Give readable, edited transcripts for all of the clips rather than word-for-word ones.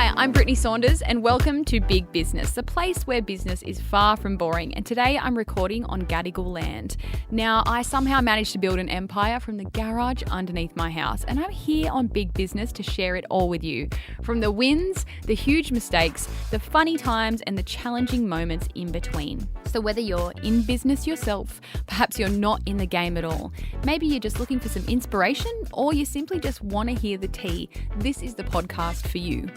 Hi, I'm Brittney Saunders and welcome to Big Business, the place where business is far from boring. And today I'm recording on Gadigal land. Now, I somehow managed to build an empire from the garage underneath my house, and I'm here on Big Business to share it all with you. From the wins, the huge mistakes, the funny times, and the challenging moments in between. So whether you're in business yourself, perhaps you're not in the game at all, maybe you're just looking for some inspiration, or you simply just want to hear the tea, this is the podcast for you.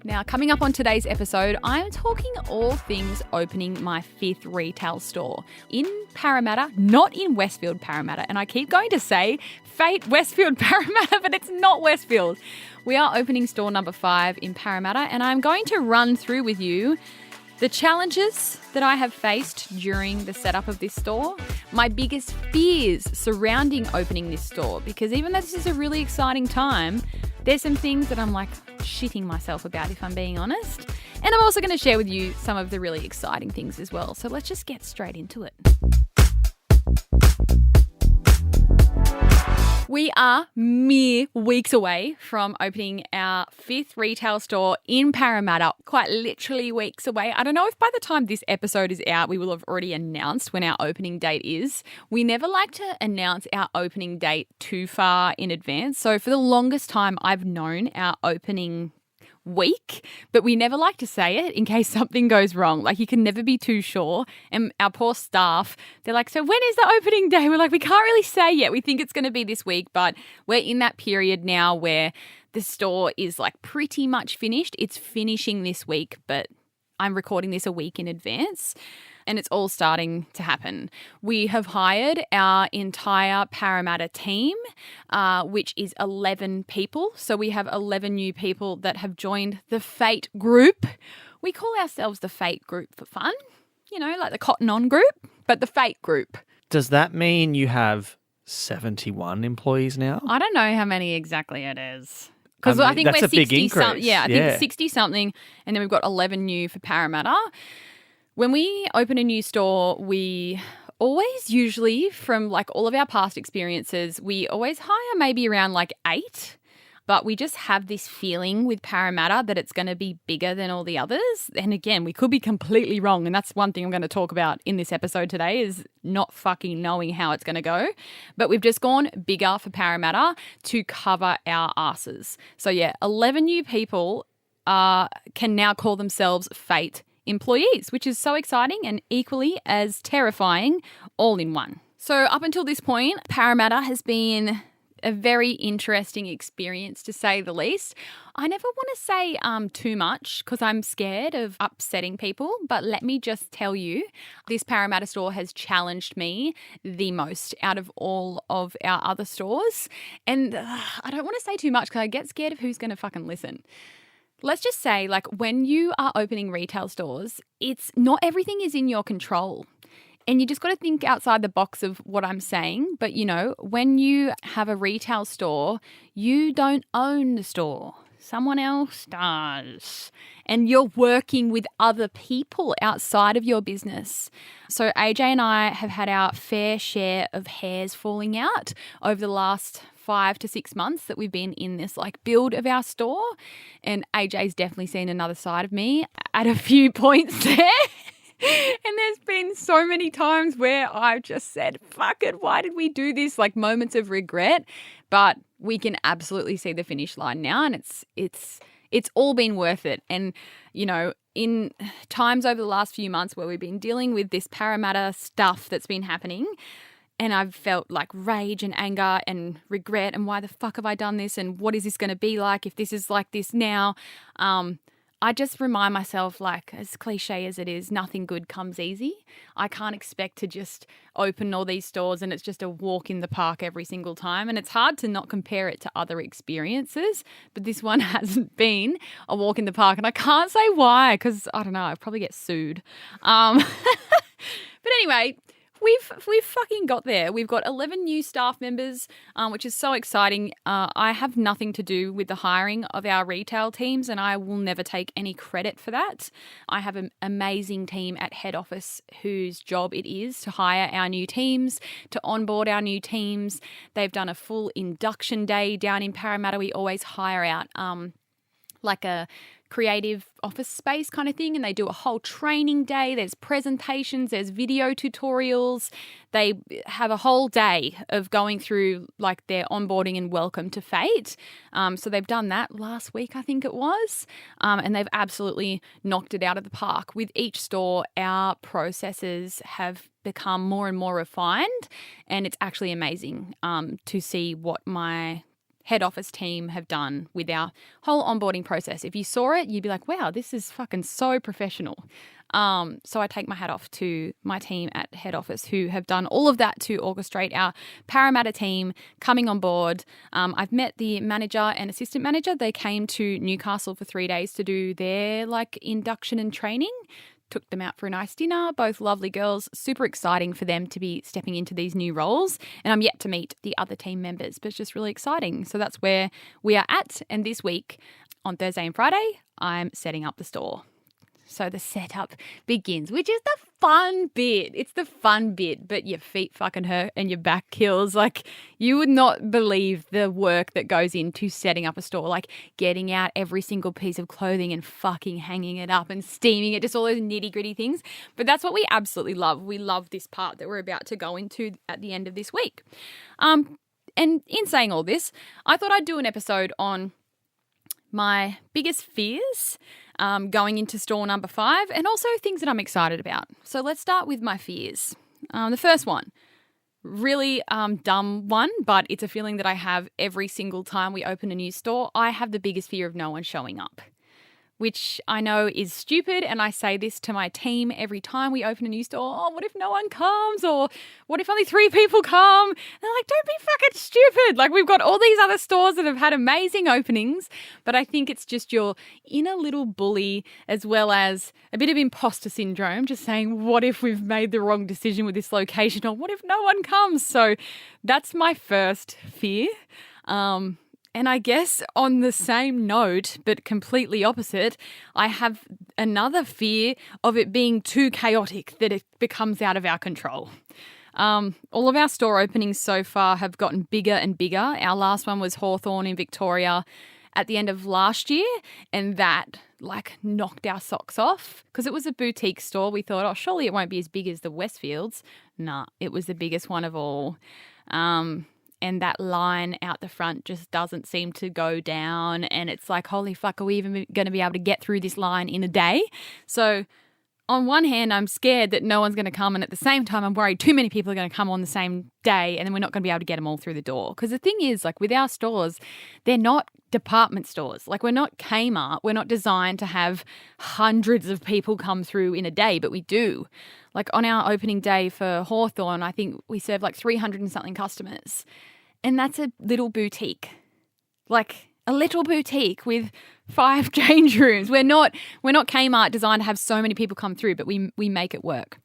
Now, coming up on today's episode, I'm talking all things opening my 5th retail store in Parramatta, not in Westfield, Parramatta. And I keep going to say Fayt, Westfield, Parramatta, but it's not Westfield. We are opening store number 5 in Parramatta, and I'm going to run through with you the challenges that I have faced during the setup of this store, my biggest fears surrounding opening this store, because even though this is a really exciting time, there's some things that I'm like shitting myself about, if I'm being honest. And I'm also going to share with you some of the really exciting things as well. So let's just get straight into it. We are mere weeks away from opening our 5th retail store in Parramatta, quite literally weeks away. I don't know if by the time this episode is out, we will have already announced when our opening date is. We never like to announce our opening date too far in advance. So for the longest time, I've known our opening week, but we never like to say it in case something goes wrong. Like, you can never be too sure. And our poor staff, they're like, so when is the opening day? We're like, we can't really say yet. We think it's going to be this week, but we're in that period now where the store is like pretty much finished. It's finishing this week, but I'm recording this a week in advance. And it's all starting to happen. We have hired our entire Parramatta team, which is 11 people. So we have 11 new people that have joined the Fayt group. We call ourselves the Fayt group for fun, you know, like the Cotton On group, but the Fayt group. Does that mean you have 71 employees now? I don't know how many exactly it is. Because I I think that's we're a big 60 increase. something. Yeah, I think it's 60 something. And then we've got 11 new for Parramatta. When we open a new store, we always usually, from like all of our past experiences, we always hire maybe around like 8. But we just have this feeling with Parramatta that it's going to be bigger than all the others. And again, we could be completely wrong. And that's one thing I'm going to talk about in this episode today, is not fucking knowing how it's going to go. But we've just gone bigger for Parramatta to cover our asses. So yeah, 11 new people can now call themselves Fayt employees, which is so exciting and equally as terrifying all in one. So up until this point, Parramatta has been a very interesting experience, to say the least. I never want to say too much because I'm scared of upsetting people, but let me just tell you, this Parramatta store has challenged me the most out of all of our other stores. And I don't want to say too much because I get scared of who's going to fucking listen. Let's just say, like, when you are opening retail stores, it's not everything is in your control. And you just got to think outside the box of what I'm saying. But, you know, when you have a retail store, you don't own the store. Someone else does. And you're working with other people outside of your business. So AJ and I have had our fair share of hairs falling out over the last 5 to 6 months that we've been in this like build of our store. And AJ's definitely seen another side of me at a few points there. And there's been so many times where I've just said, fuck it, why did we do this? Like moments of regret. But we can absolutely see the finish line now, and it's all been worth it. And, you know, in times over the last few months where we've been dealing with this Parramatta stuff that's been happening, and I've felt like rage and anger and regret and why the fuck have I done this and what is this going to be like if this is like this now? I just remind myself, like, as cliche as it is, nothing good comes easy. I can't expect to just open all these stores and it's just a walk in the park every single time. And it's hard to not compare it to other experiences, but this one hasn't been a walk in the park. And I can't say why, because I don't know, I'll probably get sued. But anyway, We've fucking got there. We've got 11 new staff members, which is so exciting. I have nothing to do with the hiring of our retail teams, and I will never take any credit for that. I have an amazing team at head office whose job it is to hire our new teams, to onboard our new teams. They've done a full induction day down in Parramatta. We always hire out like a creative office space kind of thing, and they do a whole training day. There's presentations, there's video tutorials. They have a whole day of going through like their onboarding and welcome to Fayt. So they've done that last week, I think it was, and they've absolutely knocked it out of the park. With each store, our processes have become more and more refined, and it's actually amazing to see what my head office team have done with our whole onboarding process. If you saw it, you'd be like, wow, this is fucking so professional. So I take my hat off to my team at head office who have done all of that to orchestrate our Parramatta team coming on board. I've met the manager and assistant manager. They came to Newcastle for 3 days to do their like induction and training. Took them out for a nice dinner, both lovely girls, super exciting for them to be stepping into these new roles. And I'm yet to meet the other team members, but it's just really exciting. So that's where we are at. And this week, on Thursday and Friday, I'm setting up the store. So the setup begins, which is the fun bit. It's the fun bit, but your feet fucking hurt and your back kills. Like, you would not believe the work that goes into setting up a store, like getting out every single piece of clothing and fucking hanging it up and steaming it, just all those nitty gritty things. But that's what we absolutely love. We love this part that we're about to go into at the end of this week. And in saying all this, I thought I'd do an episode on my biggest fears going into store number 5, and also things that I'm excited about. So let's start with my fears. The first one, really dumb one, but it's a feeling that I have every single time we open a new store. I have the biggest fear of no one showing up, which I know is stupid, and I say this to my team every time we open a new store. Oh, what if no one comes? Or what if only 3 people come? And they're like, don't be fucking stupid. Like, we've got all these other stores that have had amazing openings, but I think it's just your inner little bully, as well as a bit of imposter syndrome, just saying, what if we've made the wrong decision with this location? Or what if no one comes? So that's my first fear. And I guess on the same note, but completely opposite, I have another fear of it being too chaotic, that it becomes out of our control. All of our store openings so far have gotten bigger and bigger. Our last one was Hawthorn in Victoria at the end of last year, and that like knocked our socks off because it was a boutique store. We thought, oh, surely it won't be as big as the Westfields. Nah, it was the biggest one of all. And that line out the front just doesn't seem to go down. And it's like, holy fuck, are we even going to be able to get through this line in a day? So on one hand, I'm scared that no one's going to come. And at the same time, I'm worried too many people are going to come on the same day and then we're not going to be able to get them all through the door. Because the thing is, like with our stores, they're not department stores. Like we're not Kmart. We're not designed to have hundreds of people come through in a day, but we do. Like on our opening day for Hawthorn, I think we served like 300 and something customers. And that's a little boutique, like a little boutique with 5 change rooms. We're not Kmart designed to have so many people come through, but we make it work.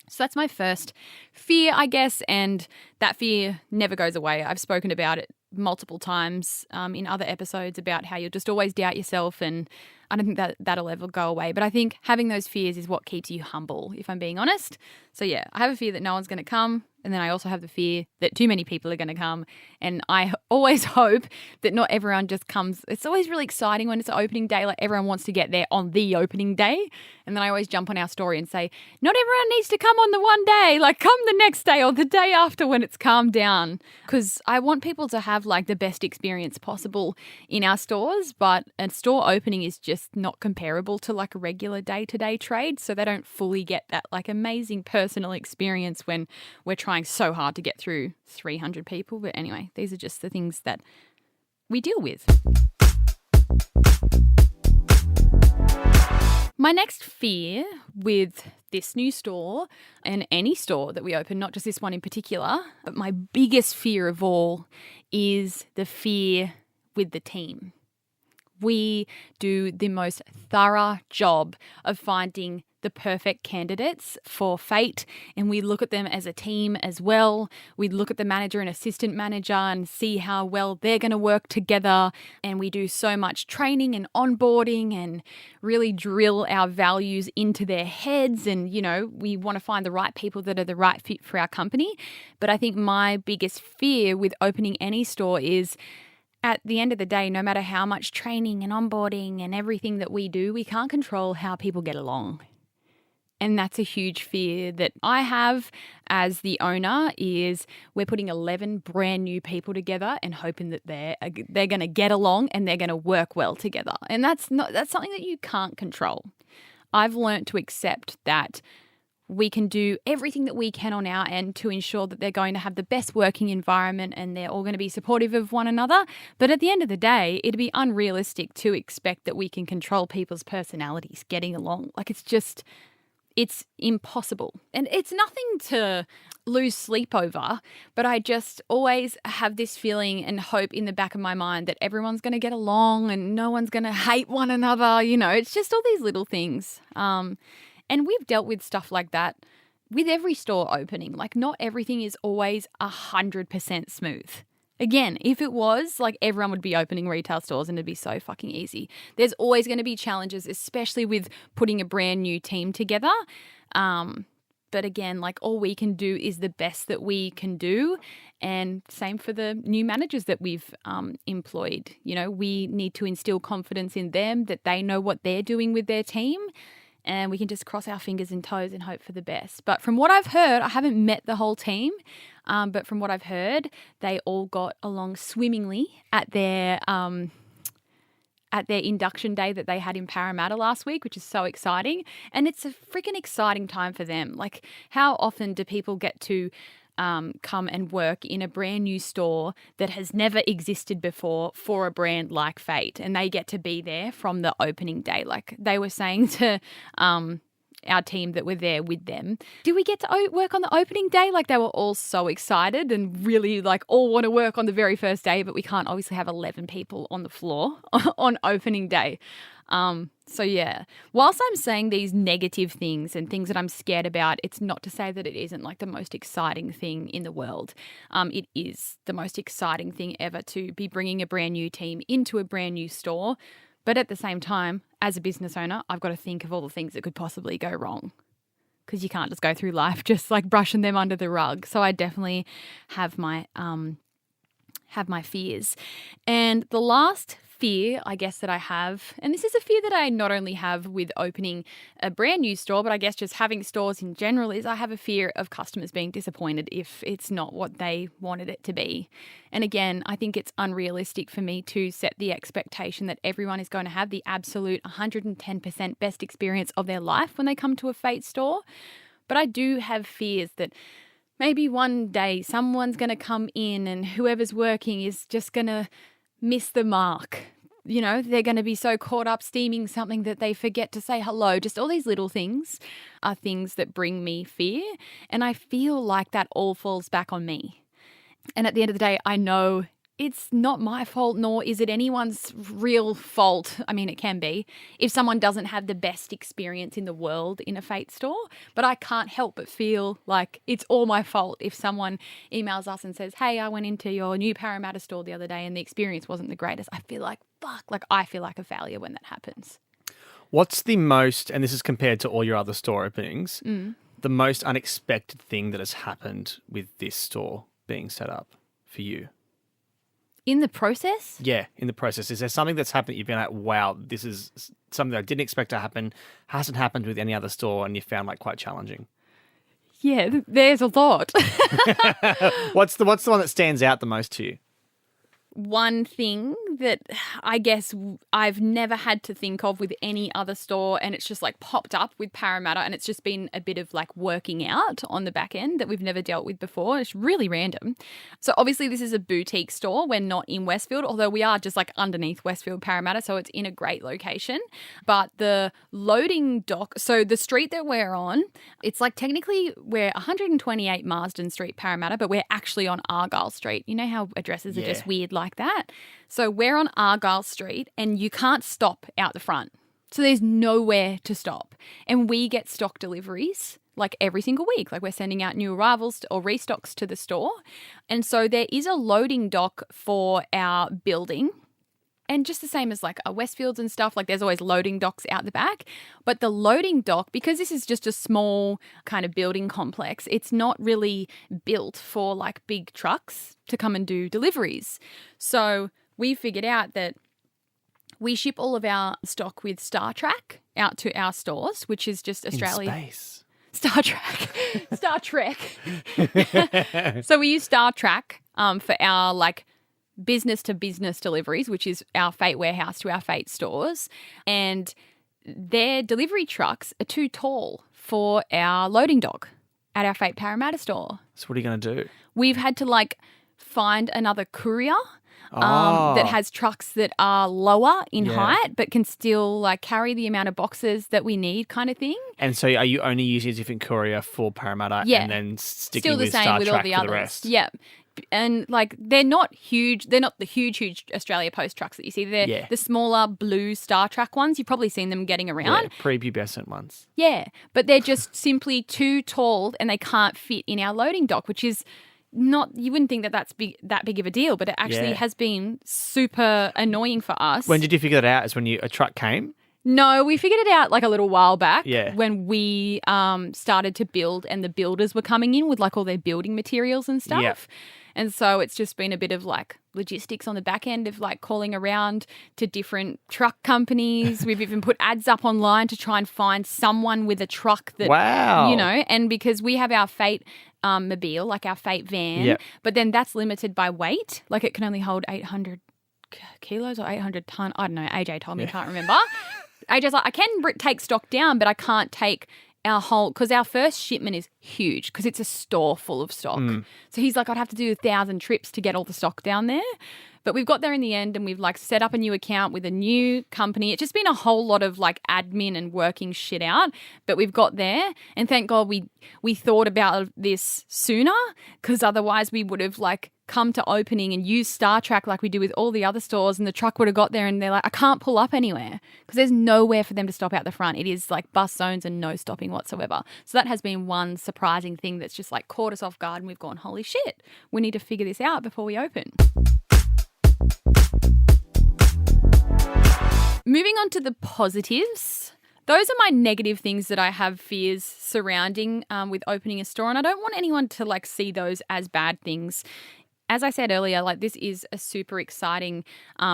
So that's my first fear, I guess, and that fear never goes away. I've spoken about it multiple times in other episodes about how you'll just always doubt yourself, and I don't think that that'll ever go away. But I think having those fears is what keeps you humble, if I'm being honest. So yeah, I have a fear that no one's going to come. And then I also have the fear that too many people are going to come. And I always hope that not everyone just comes. It's always really exciting when it's opening day. Like everyone wants to get there on the opening day. And then I always jump on our story and say, not everyone needs to come on the one day. Like come the next day or the day after when it's calmed down. Because I want people to have like the best experience possible in our stores. But a store opening is just not comparable to like a regular day-to-day trade. So they don't fully get that like amazing personal experience when we're trying so hard to get through 300 people. But anyway, these are just the things that we deal with. My next fear with this new store and any store that we open, not just this one in particular, but my biggest fear of all is the fear with the team. We do the most thorough job of finding the perfect candidates for Fayt, and we look at them as a team as well. We look at the manager and assistant manager and see how well they're going to work together, and we do so much training and onboarding and really drill our values into their heads, and you know, we want to find the right people that are the right fit for our company. But I think my biggest fear with opening any store is at the end of the day, no matter how much training and onboarding and everything that we do, we can't control how people get along. And that's a huge fear that I have as the owner is we're putting 11 brand new people together and hoping that they're going to get along and they're going to work well together. And that's something that you can't control. I've learned to accept that we can do everything that we can on our end to ensure that they're going to have the best working environment and they're all going to be supportive of one another. But at the end of the day, it'd be unrealistic to expect that we can control people's personalities getting along. Like it's impossible. And it's nothing to lose sleep over, but I just always have this feeling and hope in the back of my mind that everyone's going to get along and no one's going to hate one another. It's just all these little things. And we've dealt with stuff like that with every store opening. Like not everything is always 100% smooth. Again, if it was, like everyone would be opening retail stores and it'd be so fucking easy. There's always going to be challenges, especially with putting a brand new team together. But again, like all we can do is the best that we can do. And same for the new managers that we've employed. We need to instill confidence in them that they know what they're doing with their team. And we can just cross our fingers and toes and hope for the best. But from what I've heard, I haven't met the whole team, but from what I've heard, they all got along swimmingly at their induction day that they had in Parramatta last week, which is so exciting. And it's a freaking exciting time for them. Like, how often do people get to come and work in a brand new store that has never existed before for a brand like Fayt, and they get to be there from the opening day? Like they were saying to our team that were there with them, did we get to work on the opening day? Like they were all so excited and really like all want to work on the very first day, but we can't obviously have 11 people on the floor on opening day. So yeah, whilst I'm saying these negative things and things that I'm scared about, it's not to say that it isn't like the most exciting thing in the world. It is the most exciting thing ever to be bringing a brand new team into a brand new store. But at the same time, as a business owner, I've got to think of all the things that could possibly go wrong, because you can't just go through life just like brushing them under the rug. So I definitely have my fears. And the last fear, I guess, that I have, and this is a fear that I not only have with opening a brand new store, but I guess just having stores in general, is I have a fear of customers being disappointed if it's not what they wanted it to be. And again, I think it's unrealistic for me to set the expectation that everyone is going to have the absolute 110% best experience of their life when they come to a Fayt store. But I do have fears that maybe one day someone's going to come in and whoever's working is just going to miss the mark. They're going to be so caught up steaming something that they forget to say hello. Just all these little things are things that bring me fear. And I feel like that all falls back on me. And at the end of the day, I know it's not my fault, nor is it anyone's real fault. I mean, it can be if someone doesn't have the best experience in the world in a Fayt store, but I can't help but feel like it's all my fault if someone emails us and says, hey, I went into your new Parramatta store the other day and the experience wasn't the greatest. I feel like, I feel like a failure when that happens. What's the most, and this is compared to all your other store openings, the most unexpected thing that has happened with this store being set up for you? In the process? Yeah, in the process. Is there something that's happened that you've been like, wow, this is something that I didn't expect to happen, hasn't happened with any other store, and you found like quite challenging? Yeah, there's a lot. What's the one that stands out the most to you? One thing that I guess I've never had to think of with any other store, and it's just like popped up with Parramatta, and it's just been a bit of like working out on the back end that we've never dealt with before. It's really random. So obviously this is a boutique store. We're not in Westfield, although we are just like underneath Westfield Parramatta, so it's in a great location. But the loading dock, so the street that we're on, it's like technically we're 128 Marsden Street, Parramatta, but we're actually on Argyle Street. You know how addresses are just weird like that? So we're on Argyle Street and you can't stop out the front. So there's nowhere to stop. And we get stock deliveries like every single week. Like we're sending out new arrivals or restocks to the store. And so there is a loading dock for our building. And just the same as like our Westfields and stuff, like there's always loading docks out the back. But the loading dock, because this is just a small kind of building complex, it's not really built for like big trucks to come and do deliveries. So we figured out that we ship all of our stock with Star Trek out to our stores, which is just Australia. In space. Star Trek. Star Trek. So we use Star Trek for our like business to business deliveries, which is our Fayt warehouse to our Fayt stores. And their delivery trucks are too tall for our loading dock at our Fayt Parramatta store. So what are you going to do? We've had to like find another courier Oh. that has trucks that are lower in Yeah. height but can still like carry the amount of boxes that we need kind of thing. And so are you only using a different courier for Parramatta Yeah. and then sticking Still the with same Star with Trek all the for others. the rest? Yeah. And like they're not huge. They're not the huge Australia Post trucks that you see. They're the smaller blue Star Trek ones. You've probably seen them getting around. Yeah, prepubescent ones. Yeah, but they're just simply too tall and they can't fit in our loading dock, which is not, you wouldn't think that that's that big of a deal, but it actually has been super annoying for us. When did you figure that out? Is when a truck came? No, we figured it out like a little while back when we started to build and the builders were coming in with like all their building materials and stuff. Yep. And so it's just been a bit of like logistics on the back end of like calling around to different truck companies. We've even put ads up online to try and find someone with a truck that, you know, and because we have our Fayt mobile, like our Fayt van, but then that's limited by weight. Like it can only hold 800 kilos or 800 ton. I don't know. AJ told me, I can't remember. AJ's like, I can take stock down, but I can't take our whole, because our first shipment is huge because it's a store full of stock. So he's like, I'd have to do 1,000 trips to get all the stock down there. But we've got there in the end and we've like set up a new account with a new company. It's just been a whole lot of like admin and working shit out, but we've got there. And thank God we thought about this sooner, because otherwise we would have like come to opening and used Star Trek like we do with all the other stores, and the truck would have got there and they're like, I can't pull up anywhere because there's nowhere for them to stop out the front. It is like bus zones and no stopping whatsoever. So that has been one surprising thing that's just like caught us off guard, and we've gone, holy shit, we need to figure this out before we open. Moving on to the positives. Those are my negative things that I have fears surrounding with opening a store, and I don't want anyone to like see those as bad things. As I said earlier, like this is a super exciting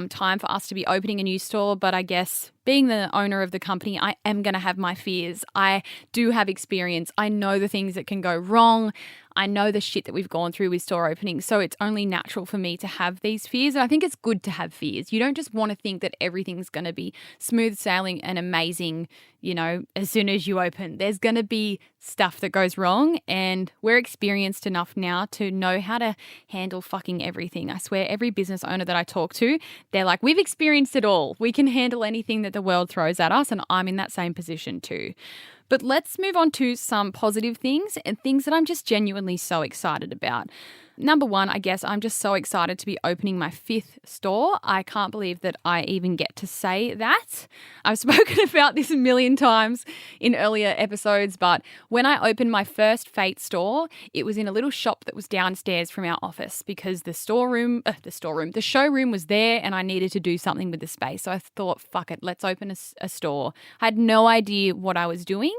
time for us to be opening a new store, but I guess being the owner of the company, I am going to have my fears. I do have experience. I know the things that can go wrong. I know the shit that we've gone through with store openings. So it's only natural for me to have these fears. And I think it's good to have fears. You don't just want to think that everything's going to be smooth sailing and amazing, you know, as soon as you open. There's going to be stuff that goes wrong. And we're experienced enough now to know how to handle fucking everything. I swear every business owner that I talk to, they're like, we've experienced it all. We can handle anything that the world throws at us. And I'm in that same position too. But let's move on to some positive things and things that I'm just genuinely so excited about. Number one, I guess I'm just so excited to be opening my 5th store. I can't believe that I even get to say that. I've spoken about this a million times in earlier episodes, but when I opened my first Fayt store, it was in a little shop that was downstairs from our office because the showroom was there and I needed to do something with the space. So I thought, fuck it, let's open a store. I had no idea what I was doing.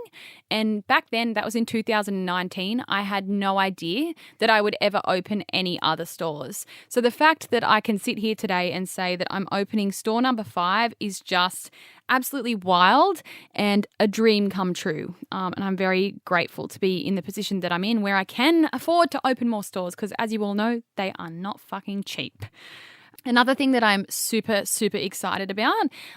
And back then, that was in 2019, I had no idea that I would ever open any other stores. So the fact that I can sit here today and say that I'm opening store number 5 is just absolutely wild and a dream come true. And I'm very grateful to be in the position that I'm in where I can afford to open more stores because, as you all know, they are not fucking cheap. Another thing that I'm super, super excited about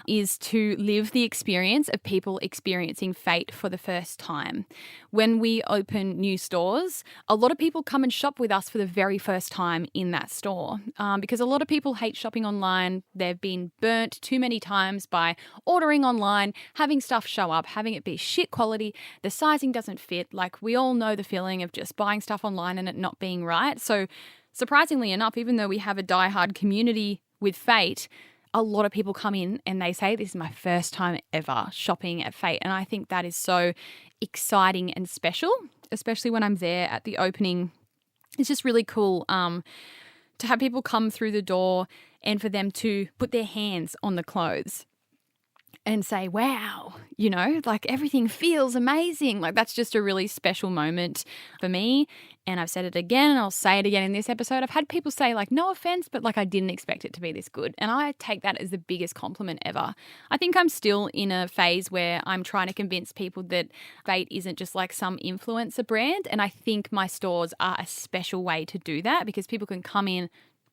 is to live the experience of people experiencing Fayt for the first time. When we open new stores, a lot of people come and shop with us for the very first time in that store because a lot of people hate shopping online. They've been burnt too many times by ordering online, having stuff show up, having it be shit quality, the sizing doesn't fit. Like we all know the feeling of just buying stuff online and it not being right. So surprisingly enough, even though we have a diehard community with Fayt, a lot of people come in and they say, this is my first time ever shopping at Fayt. And I think that is so exciting and special, especially when I'm there at the opening. It's just really cool to have people come through the door and for them to put their hands on the clothes. and say, wow, like everything feels amazing. Like that's just a really special moment for me. And I've said it again and I'll say it again in this episode. I've had people say like, no offense, but like I didn't expect it to be this good. And I take that as the biggest compliment ever. I think I'm still in a phase where I'm trying to convince people that Fayt isn't just like some influencer brand. And I think my stores are a special way to do that because people can come in,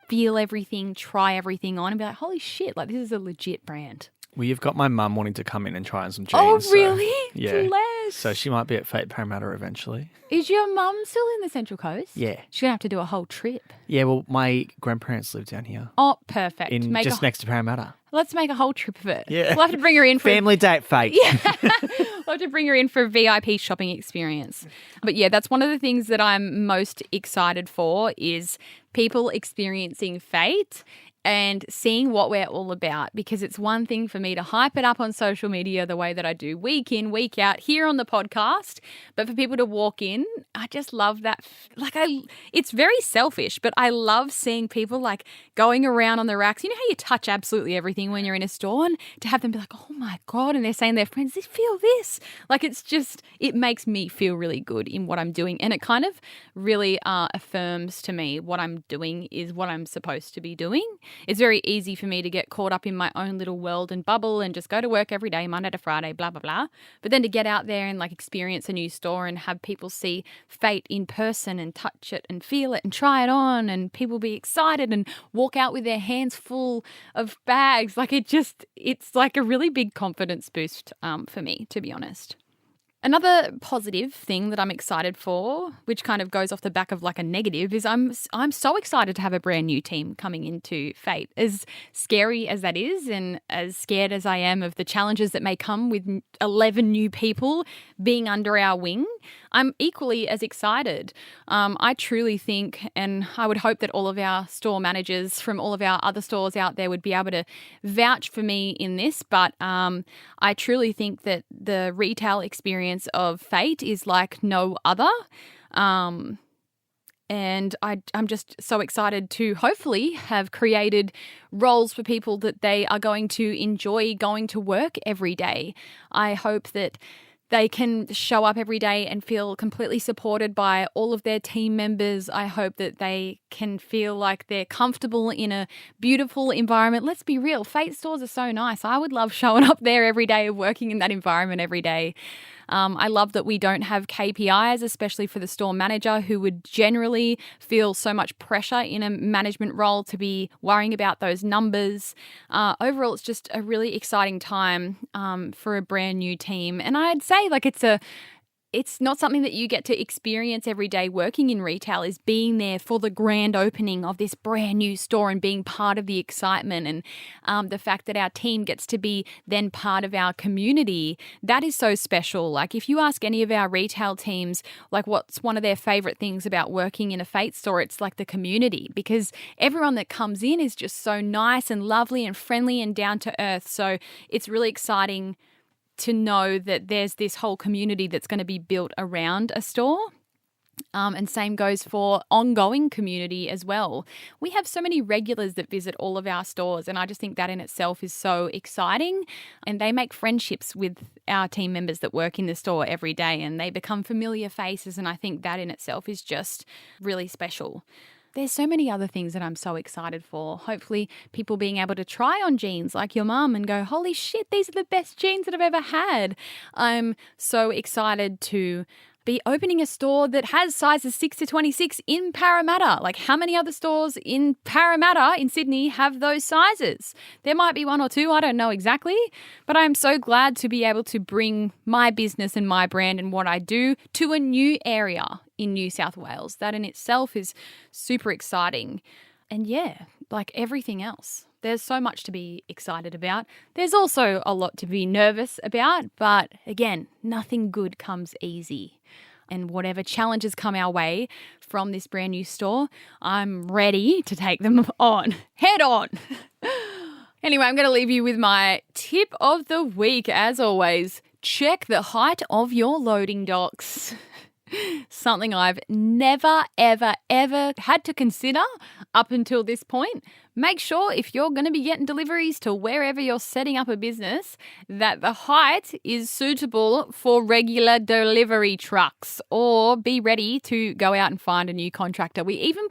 feel everything, try everything on and be like, holy shit, like this is a legit brand. Well, you've got my mum wanting to come in and try on some jeans. Oh, really? So, yeah. Bless. So she might be at Fayt Parramatta eventually. Is your mum still in the Central Coast? Yeah. She's going to have to do a whole trip. Yeah, well, my grandparents live down here. Oh, perfect. Just next to Parramatta. Let's make a whole trip of it. Yeah. We'll have to bring her in for family date, Fayt. Yeah. We'll have to bring her in for a VIP shopping experience. But yeah, that's one of the things that I'm most excited for is people experiencing Fayt and seeing what we're all about, because it's one thing for me to hype it up on social media the way that I do week in, week out here on the podcast. But for people to walk in, I just love that. It's very selfish, but I love seeing people like going around on the racks. You know how you touch absolutely everything when you're in a store, and to have them be like, oh my God. And they're saying to their friends, they feel this. Like it makes me feel really good in what I'm doing. And it kind of really affirms to me what I'm doing is what I'm supposed to be doing. It's very easy for me to get caught up in my own little world and bubble and just go to work every day, Monday to Friday, blah, blah, blah. But then to get out there and like experience a new store and have people see Fayt in person and touch it and feel it and try it on and people be excited and walk out with their hands full of bags. Like it's like a really big confidence boost for me, to be honest. Another positive thing that I'm excited for, which kind of goes off the back of like a negative, is I'm so excited to have a brand new team coming into Fayt. As scary as that is and as scared as I am of the challenges that may come with 11 new people being under our wing, I'm equally as excited. I truly think, and I would hope that all of our store managers from all of our other stores out there would be able to vouch for me in this, but I truly think that the retail experience of Fayt is like no other. And I'm just so excited to hopefully have created roles for people that they are going to enjoy going to work every day. I hope that they can show up every day and feel completely supported by all of their team members. I hope that they can feel like they're comfortable in a beautiful environment. Let's be real, Fayt stores are so nice. I would love showing up there every day, working in that environment every day. I love that we don't have KPIs, especially for the store manager, who would generally feel so much pressure in a management role to be worrying about those numbers. Overall, it's just a really exciting time for a brand new team. And I'd say like it's not something that you get to experience every day working in retail, is being there for the grand opening of this brand new store and being part of the excitement and the fact that our team gets to be then part of our community. That is so special. Like if you ask any of our retail teams, like what's one of their favorite things about working in a Fayt store, it's like the community, because everyone that comes in is just so nice and lovely and friendly and down to earth. So it's really exciting to know that there's this whole community that's going to be built around a store. And same goes for ongoing community as well. We have so many regulars that visit all of our stores, and I just think that in itself is so exciting. And they make friendships with our team members that work in the store every day, and they become familiar faces, and I think that in itself is just really special. There's so many other things that I'm so excited for. Hopefully people being able to try on jeans like your mum and go, holy shit, these are the best jeans that I've ever had. I'm so excited to be opening a store that has sizes 6 to 26 in Parramatta. Like how many other stores in Parramatta in Sydney have those sizes? There might be one or two, I don't know exactly, but I'm so glad to be able to bring my business and my brand and what I do to a new area in New South Wales. That in itself is super exciting. And yeah, like everything else, there's so much to be excited about. There's also a lot to be nervous about, but again, nothing good comes easy. And whatever challenges come our way from this brand new store, I'm ready to take them on, head on. Anyway, I'm going to leave you with my tip of the week. As always, check the height of your loading docks. Something I've never, ever, ever had to consider up until this point, make sure if you're going to be getting deliveries to wherever you're setting up a business, that the height is suitable for regular delivery trucks, or be ready to go out and find a new contractor. We even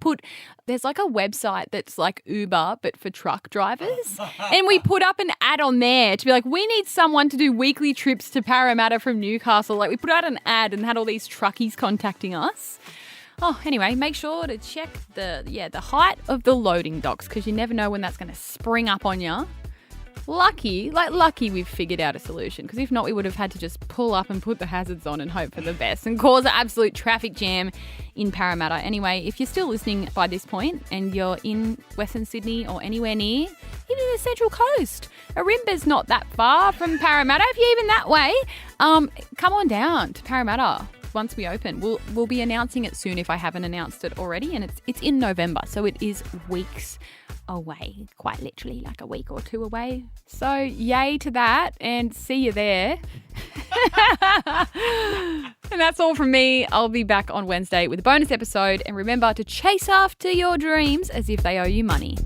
there's like a website that's like Uber, but for truck drivers. And we put up an ad on there to be like, we need someone to do weekly trips to Parramatta from Newcastle. Like, we put out an ad and had all these truckies contacting us. Oh, anyway, make sure to check the height of the loading docks, because you never know when that's going to spring up on you. Lucky we've figured out a solution, because if not, we would have had to just pull up and put the hazards on and hope for the best and cause an absolute traffic jam in Parramatta. Anyway, if you're still listening by this point and you're in Western Sydney or anywhere near, even the Central Coast, Arimba's not that far from Parramatta. If you're even that way, come on down to Parramatta. Once we open, we'll be announcing it soon if I haven't announced it already, and it's in November, so it is weeks away, quite literally like a week or two away. So yay to that, and see you there. And that's all from me. I'll be back on Wednesday with a bonus episode, and remember to chase after your dreams as if they owe you money.